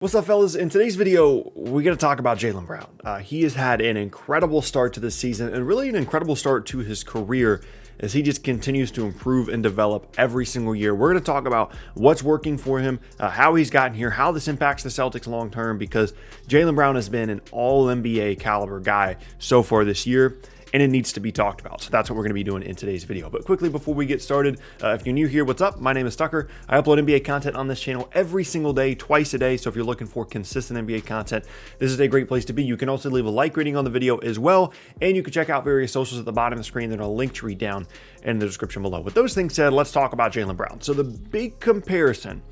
What's up, fellas? In today's video, we're going to talk about Jaylen Brown. He has had an incredible start to this season and really an incredible start to his career as he just continues to improve and develop every single year. We're going to talk about what's working for him, how he's gotten here, how this impacts the Celtics long term, because Jaylen Brown has been an all-NBA caliber guy so far this year, and it needs to be talked about. So that's what we're going to be doing in today's video. But quickly, before we get started, if you're new here, what's up? My name is Tucker. I upload NBA content on this channel every single day, twice a day. So if you're looking for consistent NBA content, this is a great place to be. You can also leave a like rating on the video as well. And you can check out various socials at the bottom of the screen. There's a link tree down in the description below. With those things said, let's talk about Jaylen Brown. So the big comparison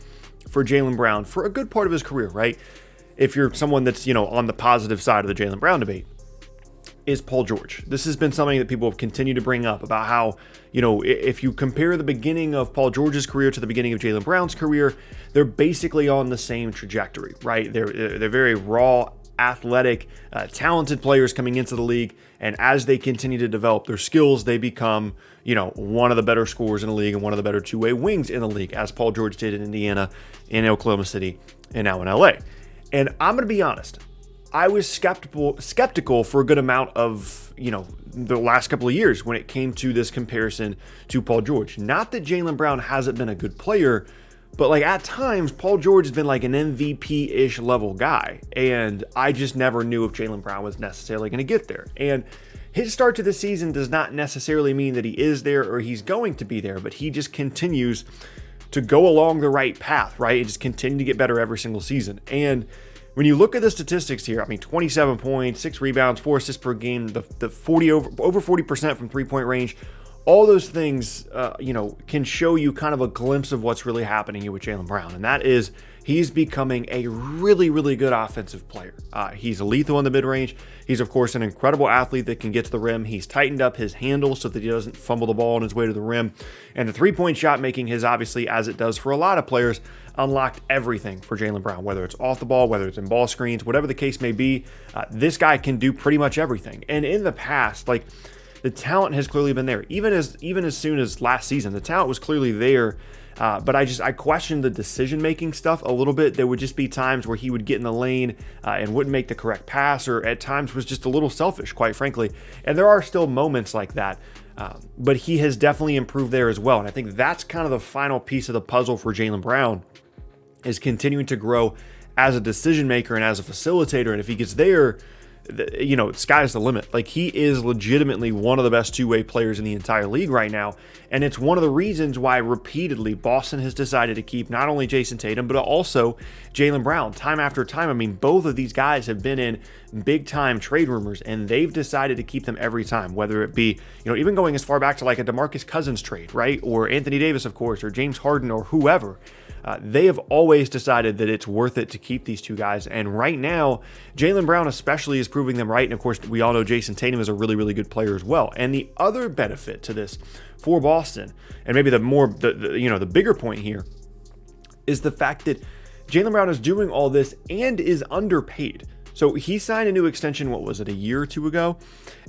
for Jaylen Brown for a good part of his career, right? If you're someone that's, on the positive side of the Jaylen Brown debate, is Paul George. This has been something that people have continued to bring up about how, if you compare the beginning of Paul George's career to the beginning of Jaylen Brown's career, they're basically on the same trajectory, right? They're very raw, athletic, talented players coming into the league, and as they continue to develop their skills, they become, one of the better scorers in the league and one of the better two-way wings in the league, as Paul George did in Indiana, in Oklahoma City, and now in LA. And I'm going to be honest, I was skeptical for a good amount of, the last couple of years when it came to this comparison to Paul George. Not that Jaylen Brown hasn't been a good player, but at times, Paul George has been like an MVP-ish level guy. And I just never knew if Jaylen Brown was necessarily going to get there. And his start to the season does not necessarily mean that he is there or he's going to be there, but he just continues to go along the right path, right? And just continue to get better every single season. And when you look at the statistics here, 27 points, 6 rebounds, 4 assists per game, the over 40% from three-point range, all those things, can show you kind of a glimpse of what's really happening here with Jaylen Brown. And that is, he's becoming a really, really good offensive player. He's lethal in the mid-range. He's, of course, an incredible athlete that can get to the rim. He's tightened up his handle so that he doesn't fumble the ball on his way to the rim. And the three-point shot making has obviously, as it does for a lot of players, unlocked everything for Jaylen Brown, whether it's off the ball, whether it's in ball screens, whatever the case may be. This guy can do pretty much everything. And in the past, the talent has clearly been there. Even as soon as last season, the talent was clearly there. But I questioned the decision-making stuff a little bit. There would just be times where he would get in the lane and wouldn't make the correct pass, or at times was just a little selfish, quite frankly. And there are still moments like that. But he has definitely improved there as well. And I think that's kind of the final piece of the puzzle for Jaylen Brown, is continuing to grow as a decision maker and as a facilitator. And if he gets there, sky's the limit. He is legitimately one of the best two-way players in the entire league right now. And it's one of the reasons why repeatedly Boston has decided to keep not only Jason Tatum, but also Jaylen Brown time after time. Both of these guys have been in big-time trade rumors, and they've decided to keep them every time, whether it be, even going as far back to a DeMarcus Cousins trade, right? Or Anthony Davis, of course, or James Harden, or whoever. They have always decided that it's worth it to keep these two guys. And right now, Jaylen Brown especially is proving them right. And of course, we all know Jason Tatum is a really, really good player as well. And the other benefit to this for Boston, and maybe the bigger point here, is the fact that Jaylen Brown is doing all this and is underpaid. So he signed a new extension, what was it, a year or two ago?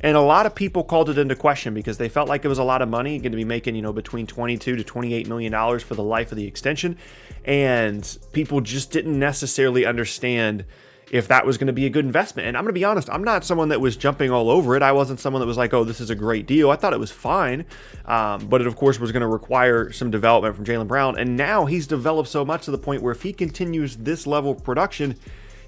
And a lot of people called it into question because they felt like it was a lot of money, going to be making, between $22 to $28 million for the life of the extension. And people just didn't necessarily understand if that was going to be a good investment. And I'm going to be honest, I'm not someone that was jumping all over it. I wasn't someone that was like, oh, this is a great deal. I thought it was fine. But it, of course, was going to require some development from Jaylen Brown. And now he's developed so much to the point where if he continues this level of production,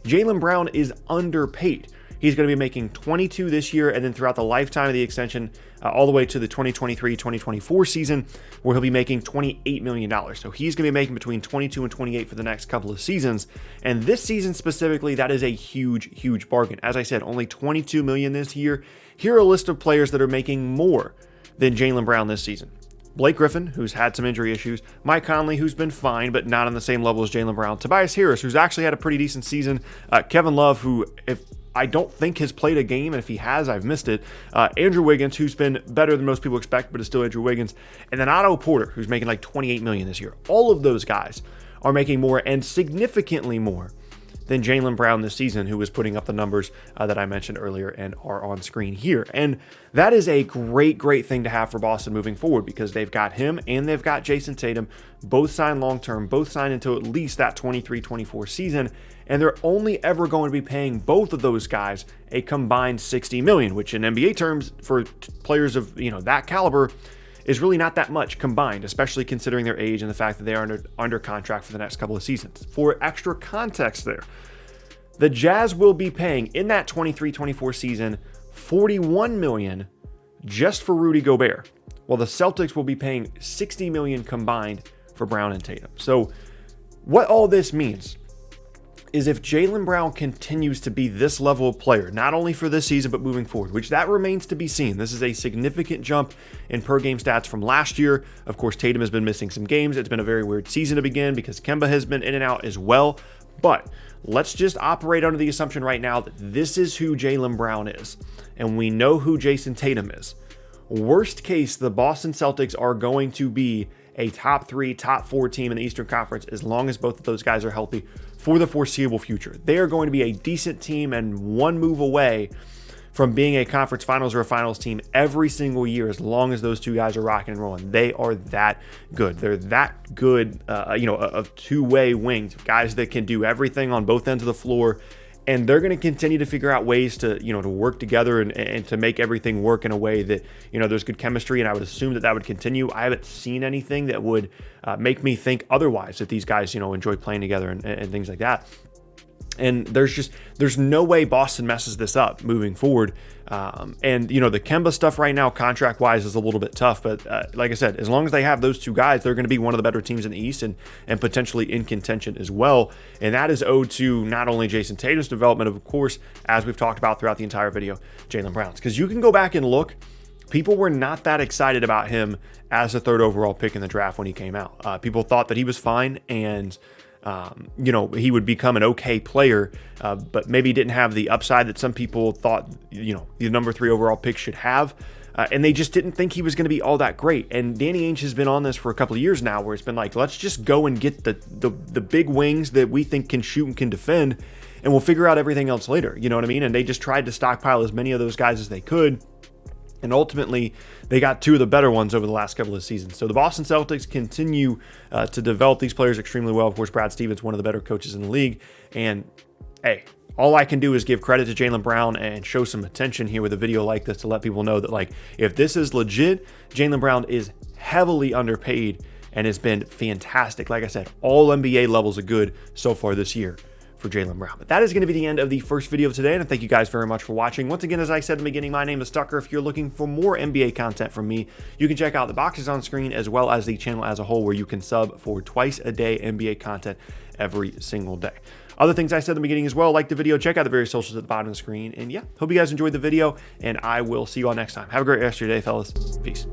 Jaylen Brown is underpaid. He's going to be making 22 this year, and then throughout the lifetime of the extension, all the way to the 2023-2024 season, where he'll be making $28 million. So he's going to be making between 22 and 28 for the next couple of seasons. And this season specifically, that is a huge, huge bargain. As I said, only $22 million this year. Here are a list of players that are making more than Jaylen Brown this season. Blake Griffin, who's had some injury issues. Mike Conley, who's been fine, but not on the same level as Jaylen Brown. Tobias Harris, who's actually had a pretty decent season. Kevin Love, who, if I don't think has played a game, and if he has, I've missed it. Andrew Wiggins, who's been better than most people expect, but is still Andrew Wiggins. And then Otto Porter, who's making $28 million this year. All of those guys are making more, and significantly more, than Jaylen Brown this season, who was putting up the numbers that I mentioned earlier and are on screen here. And that is a great thing to have for Boston moving forward, because they've got him and they've got Jason Tatum, both signed long-term, both signed until at least that 23-24 season. And they're only ever going to be paying both of those guys a combined $60 million, which in NBA terms for players of that caliber is really not that much combined, especially considering their age and the fact that they are under contract for the next couple of seasons. For extra context there, the Jazz will be paying in that 23-24 season $41 million just for Rudy Gobert, while the Celtics will be paying $60 million combined for Brown and Tatum. So what all this means is if Jaylen Brown continues to be this level of player, not only for this season, but moving forward, which that remains to be seen. This is a significant jump in per game stats from last year. Of course, Tatum has been missing some games. It's been a very weird season to begin because Kemba has been in and out as well. But let's just operate under the assumption right now that this is who Jaylen Brown is, and we know who Jason Tatum is. Worst case, the Boston Celtics are going to be a top 3, top 4 team in the Eastern Conference as long as both of those guys are healthy for the foreseeable future. They are going to be a decent team and one move away from being a conference finals or a finals team every single year as long as those two guys are rocking and rolling. They are that good. They're that good, of two-way wings, guys that can do everything on both ends of the floor. And they're going to continue to figure out ways to, to work together and to make everything work in a way that, there's good chemistry. And I would assume that would continue. I haven't seen anything that would make me think otherwise, that these guys, enjoy playing together and things like that. And there's no way Boston messes this up moving forward. And the Kemba stuff right now, contract-wise, is a little bit tough. But like I said, as long as they have those two guys, they're going to be one of the better teams in the East and potentially in contention as well. And that is owed to not only Jason Tatum's development, of course, as we've talked about throughout the entire video, Jaylen Brown's. Because you can go back and look. People were not that excited about him as a 3rd overall pick in the draft when he came out. People thought that he was fine and he would become an okay player, but maybe didn't have the upside that some people thought, the number 3 overall pick should have. And they just didn't think he was going to be all that great. And Danny Ainge has been on this for a couple of years now, where it's been like, let's just go and get the big wings that we think can shoot and can defend, and we'll figure out everything else later. You know what I mean? And they just tried to stockpile as many of those guys as they could. And ultimately, they got 2 of the better ones over the last couple of seasons. So the Boston Celtics continue to develop these players extremely well. Of course, Brad Stevens, one of the better coaches in the league. And hey, all I can do is give credit to Jaylen Brown and show some attention here with a video like this to let people know that, like, if this is legit, Jaylen Brown is heavily underpaid and has been fantastic. Like I said, all NBA levels of good so far this year for Jaylen Brown. But that is going to be the end of the first video of today, and thank you guys very much for watching. Once again, as I said in the beginning, my name is Tucker. If you're looking for more NBA content from me, you can check out the boxes on screen as well as the channel as a whole, where you can sub for twice a day NBA content every single day. Other things I said in the beginning as well, like the video, check out the various socials at the bottom of the screen. And yeah, hope you guys enjoyed the video, and I will see you all next time. Have a great rest of your day, fellas. Peace.